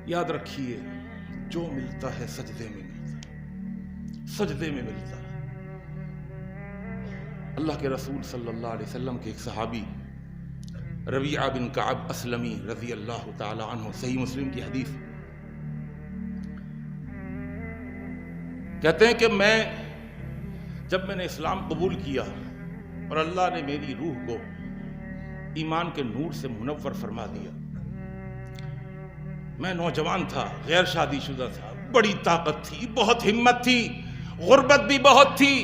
یاد رکھیے جو ملتا ہے سجدے میں ملتا ہے، سجدے میں ملتا ہے۔ اللہ کے رسول صلی اللہ علیہ وسلم کے ایک صحابی ربیعہ بن کعب اسلمی رضی اللہ تعالی عنہ، صحیح مسلم کی حدیث، کہتے ہیں کہ جب میں نے اسلام قبول کیا اور اللہ نے میری روح کو ایمان کے نور سے منور فرما دیا، میں نوجوان تھا، غیر شادی شدہ تھا، بڑی طاقت تھی، بہت ہمت تھی، غربت بھی بہت تھی۔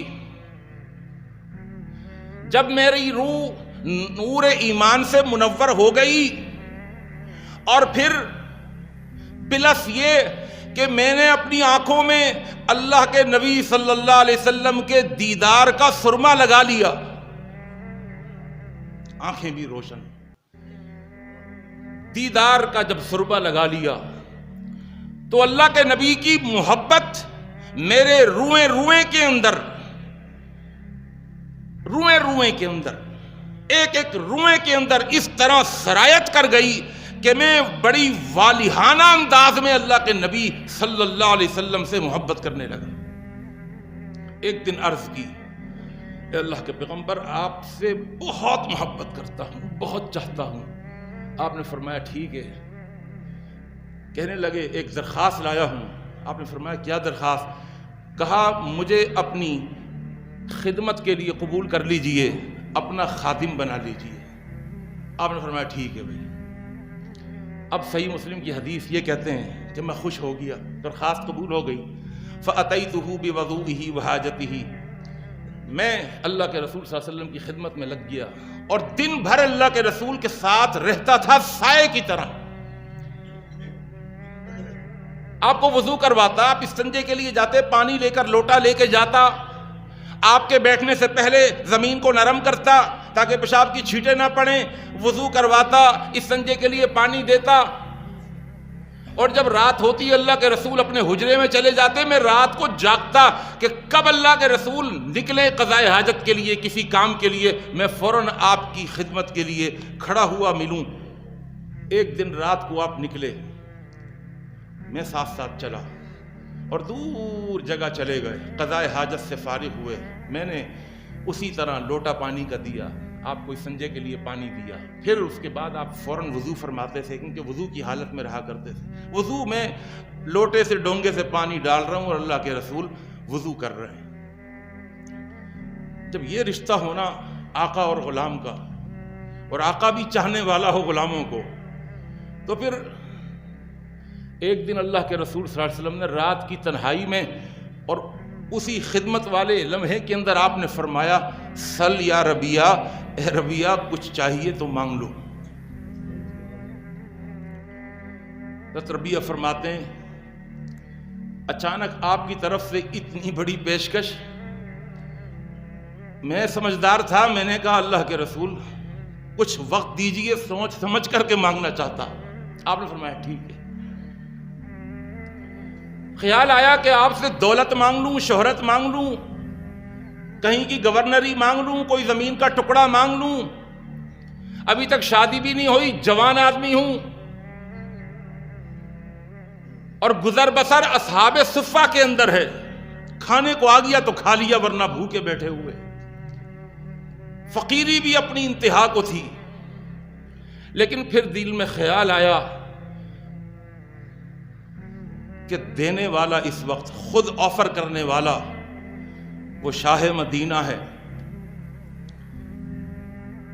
جب میری روح نور ایمان سے منور ہو گئی اور پھر پلس یہ کہ میں نے اپنی آنکھوں میں اللہ کے نبی صلی اللہ علیہ وسلم کے دیدار کا سرما لگا لیا، آنکھیں بھی روشن، دیدار کا جب سرما لگا لیا تو اللہ کے نبی کی محبت میرے روئیں روئیں کے اندر، روئیں روئیں کے اندر، ایک ایک روئیں کے اندر اس طرح سرایت کر گئی کہ میں بڑی والہانہ انداز میں اللہ کے نبی صلی اللہ علیہ وسلم سے محبت کرنے لگا۔ ایک دن عرض کی، اے اللہ کے پیغمبر، آپ سے بہت محبت کرتا ہوں، بہت چاہتا ہوں۔ آپ نے فرمایا ٹھیک ہے۔ کہنے لگے ایک درخواست لایا ہوں۔ آپ نے فرمایا کیا درخواست؟ کہا مجھے اپنی خدمت کے لیے قبول کر لیجئے، اپنا خادم بنا لیجئے۔ آپ نے فرمایا ٹھیک ہے بھائی۔ اب صحیح مسلم کی حدیث یہ کہتے ہیں کہ میں خوش ہو گیا، درخواست قبول ہو گئی۔ فَأَتَيْتُهُ بِوَضُوئِهِ وَحَاجَتِهِ، میں اللہ کے رسول صلی اللہ علیہ وسلم کی خدمت میں لگ گیا اور دن بھر اللہ کے رسول کے ساتھ رہتا تھا سائے کی طرح۔ آپ کو وضو کرواتا، آپ استنجے کے لیے جاتے، پانی لے کر لوٹا لے کے جاتا، آپ کے بیٹھنے سے پہلے زمین کو نرم کرتا تاکہ پیشاب کی چھینٹیں نہ پڑیں، وضو کرواتا، استنجے کے لیے پانی دیتا۔ اور جب رات ہوتی اللہ کے رسول اپنے حجرے میں چلے جاتے، میں رات کو جاگتا کہ کب اللہ کے رسول نکلے قضاء حاجت کے لیے، کسی کام کے لیے، میں فوراً آپ کی خدمت کے لیے کھڑا ہوا ملوں۔ ایک دن رات کو آپ نکلے، میں ساتھ ساتھ چلا اور دور جگہ چلے گئے، قضاء حاجت سے فارغ ہوئے، میں نے اسی طرح لوٹا پانی کا دیا، آپ کو استنجے کے لیے پانی دیا، پھر اس کے بعد آپ فوراً وضو فرماتے تھے، کیونکہ وضو کی حالت میں رہا کرتے تھے۔ وضو میں لوٹے سے ڈونگے سے پانی ڈال رہا ہوں اور اللہ کے رسول وضو کر رہے ہیں۔ جب یہ رشتہ ہونا آقا اور غلام کا، اور آقا بھی چاہنے والا ہو غلاموں کو، تو پھر ایک دن اللہ کے رسول صلی اللہ علیہ وسلم نے رات کی تنہائی میں اور اسی خدمت والے لمحے کے اندر آپ نے فرمایا، سل یا ربیہ، اے ربیہ کچھ چاہیے تو مانگ لو۔ حضرت ربیہ فرماتے ہیں اچانک آپ کی طرف سے اتنی بڑی پیشکش، میں سمجھدار تھا، میں نے کہا اللہ کے رسول کچھ وقت دیجئے، سوچ سمجھ کر کے مانگنا چاہتا۔ آپ نے فرمایا ٹھیک ہے۔ خیال آیا کہ آپ سے دولت مانگ لوں، شہرت مانگ لوں، کہیں کی گورنری مانگ لوں، کوئی زمین کا ٹکڑا مانگ لوں، ابھی تک شادی بھی نہیں ہوئی، جوان آدمی ہوں، اور گزر بسر اصحاب صفہ کے اندر ہے، کھانے کو آ گیا تو کھا لیا ورنہ بھوکے بیٹھے ہوئے، فقیری بھی اپنی انتہا کو تھی۔ لیکن پھر دل میں خیال آیا کہ دینے والا اس وقت، خود آفر کرنے والا وہ شاہ مدینہ ہے۔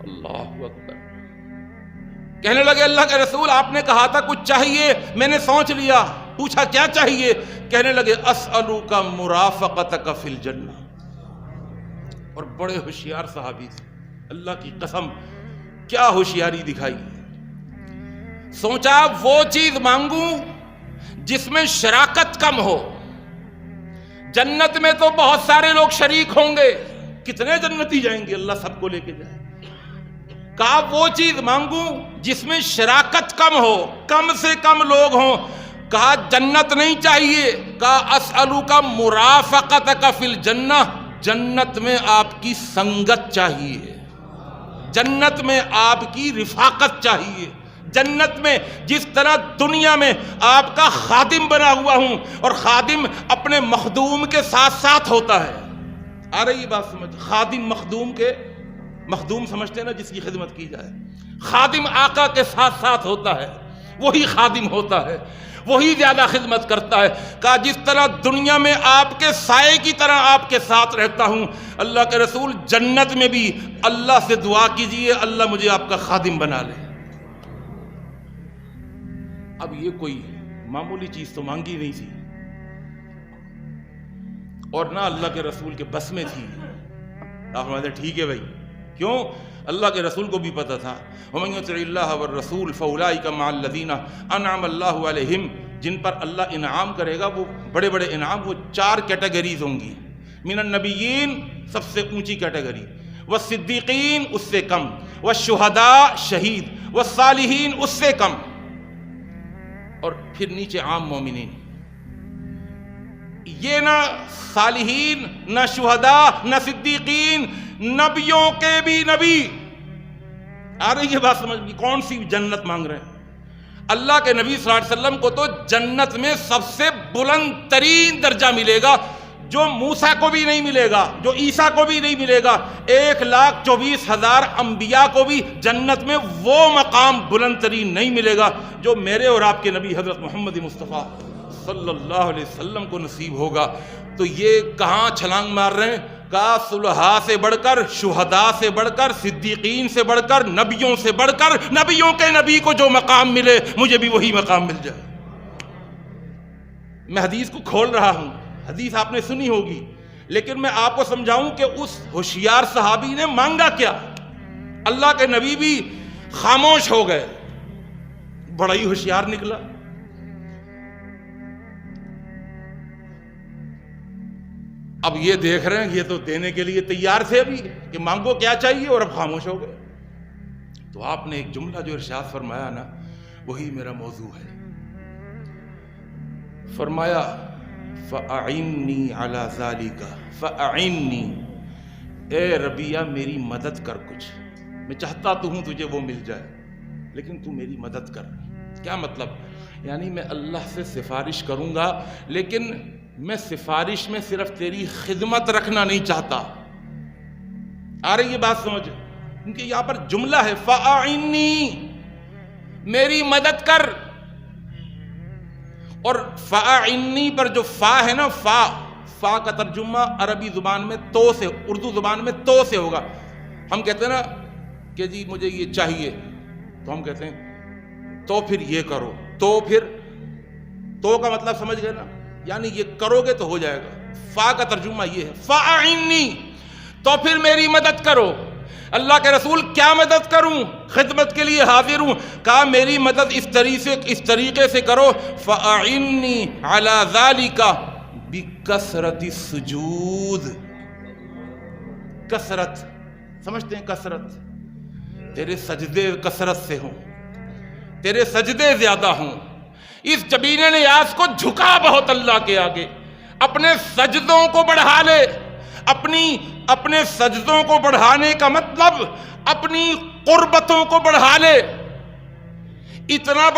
اللہ اکبر۔ کہنے لگے اللہ کے رسول آپ نے کہا تھا کچھ چاہیے، میں نے سوچ لیا۔ پوچھا کیا چاہیے؟ کہنے لگے اسألوک مرافقتک فی الجنہ۔ اور بڑے ہوشیار صحابی تھے، اللہ کی قسم کیا ہوشیاری دکھائی۔ سوچا وہ چیز مانگوں جس میں شراکت کم ہو۔ جنت میں تو بہت سارے لوگ شریک ہوں گے، کتنے جنتی جائیں گے، اللہ سب کو لے کے جائے۔ کہا وہ چیز مانگوں جس میں شراکت کم ہو، کم سے کم لوگ ہوں۔ کہا جنت نہیں چاہیے، کہا اسألوک مرافقتک فی الجنہ، جنت میں آپ کی سنگت چاہیے، جنت میں آپ کی رفاقت چاہیے، جنت میں جس طرح دنیا میں آپ کا خادم بنا ہوا ہوں، اور خادم اپنے مخدوم کے ساتھ ساتھ ہوتا ہے. آ رہی بات سمجھ؟ خادم مخدوم سمجھتے ہیں نا جس کی خدمت کی جائے. خادم آقا کے ساتھ ساتھ ہوتا ہے، وہی خادم ہوتا ہے، وہی زیادہ خدمت کرتا ہے. کہا جس طرح دنیا میں آپ کے سائے کی طرح آپ کے ساتھ رہتا ہوں، اللہ کے رسول جنت میں بھی اللہ سے دعا کیجئے اللہ مجھے آپ کا خادم بنا لے. اب یہ کوئی معمولی چیز تو مانگی نہیں تھی، اور نہ اللہ کے رسول کے بس میں تھی. آپ فرماتے ٹھیک ہے بھائی. کیوں؟ اللہ کے رسول کو بھی پتا تھا وَمَن يُطِعِ اللَّهَ وَالرَّسُولَ فَأُولَٰئِكَ مَعَ الَّذِينَ أَنْعَمَ اللَّهُ عَلَيْهِمْ، جن پر اللہ انعام کرے گا، وہ بڑے بڑے انعام، وہ 4 کیٹیگریز ہوں گی. من النبیین سب سے اونچی کیٹیگری، والصدیقین اس سے کم، والشہداء شہید، والصالحین اس سے کم، اور پھر نیچے عام مومنین. یہ نہ صالحین، نہ شہداء، نہ صدیقین، نبیوں کے بھی نبی. آ رہی ہے بات سمجھ؟ کون سی جنت مانگ رہے ہیں؟ اللہ کے نبی صلی اللہ علیہ وسلم کو تو جنت میں سب سے بلند ترین درجہ ملے گا، جو موسیٰ کو بھی نہیں ملے گا، جو عیسیٰ کو بھی نہیں ملے گا. 1,24,000 انبیاء کو بھی جنت میں وہ مقام بلند ترین نہیں ملے گا جو میرے اور آپ کے نبی حضرت محمد مصطفیٰ صلی اللہ علیہ وسلم کو نصیب ہوگا. تو یہ کہاں چھلانگ مار رہے ہیں؟ کہا صلحاء سے بڑھ کر، شہداء سے بڑھ کر، صدیقین سے بڑھ کر، نبیوں سے بڑھ کر، نبیوں کے نبی کو جو مقام ملے مجھے بھی وہی مقام مل جائے. میں حدیث کو کھول رہا ہوں، حدیث آپ نے سنی ہوگی، لیکن میں آپ کو سمجھاؤں کہ اس ہوشیار صحابی نے مانگا کیا. اللہ کے نبی بھی خاموش ہو گئے، بڑا ہی ہوشیار نکلا. اب یہ دیکھ رہے ہیں یہ تو دینے کے لیے تیار تھے ابھی کہ مانگو کیا چاہیے، اور اب خاموش ہو گئے. تو آپ نے ایک جملہ جو ارشاد فرمایا نا، وہی میرا موضوع ہے. فرمایا فَأَعِنِّي عَلَى ذَلِكَ فَأَعِنِّي، اے ربیہ میری مدد کر. کچھ میں چاہتا تو ہوں تجھے وہ مل جائے، لیکن تو میری مدد کر. کیا مطلب؟ یعنی میں اللہ سے سفارش کروں گا، لیکن میں سفارش میں صرف تیری خدمت رکھنا نہیں چاہتا. آ رہی یہ بات سمجھ؟ کیونکہ یہاں پر جملہ ہے فَأَعِنِّي، میری مدد کر. اور فَأَعِنِّي پر جو فا ہے نا، فا کا ترجمہ عربی زبان میں تو سے، اردو زبان میں تو سے ہوگا. ہم کہتے ہیں نا کہ جی مجھے یہ چاہیے، تو ہم کہتے ہیں تو پھر یہ کرو. تو پھر تو کا مطلب سمجھ گئے نا، یعنی یہ کرو گے تو ہو جائے گا. فا کا ترجمہ یہ ہے فَأَعِنِّي، تو پھر میری مدد کرو. اللہ کے رسول کیا مدد کروں؟ خدمت کے لیے حاضر ہوں. کہا میری مدد اس طریقے سے کرو. فَأَعِنِّي عَلَى ذَلِكَ بِكَثْرَةِ السُّجُودِ. کثرت سمجھتے ہیں؟ کثرت، تیرے سجدے کثرت سے ہوں، تیرے سجدے زیادہ ہوں. اس جبین نیاز کو جھکا بہت اللہ کے آگے، اپنے سجدوں کو بڑھا لے. اپنے سجدوں کو بڑھانے کا مطلب اپنی قربتوں کو بڑھا لے. اتنا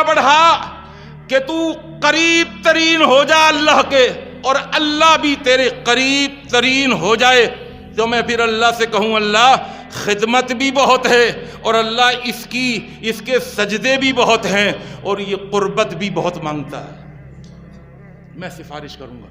بڑھا کہ تو قریب ترین ہو جا اللہ کے، اور اللہ بھی تیرے قریب ترین ہو جائے. تو میں پھر اللہ سے کہوں اللہ خدمت بھی بہت ہے، اور اللہ اس کے سجدے بھی بہت ہیں، اور یہ قربت بھی بہت مانگتا ہے. میں سفارش کروں گا.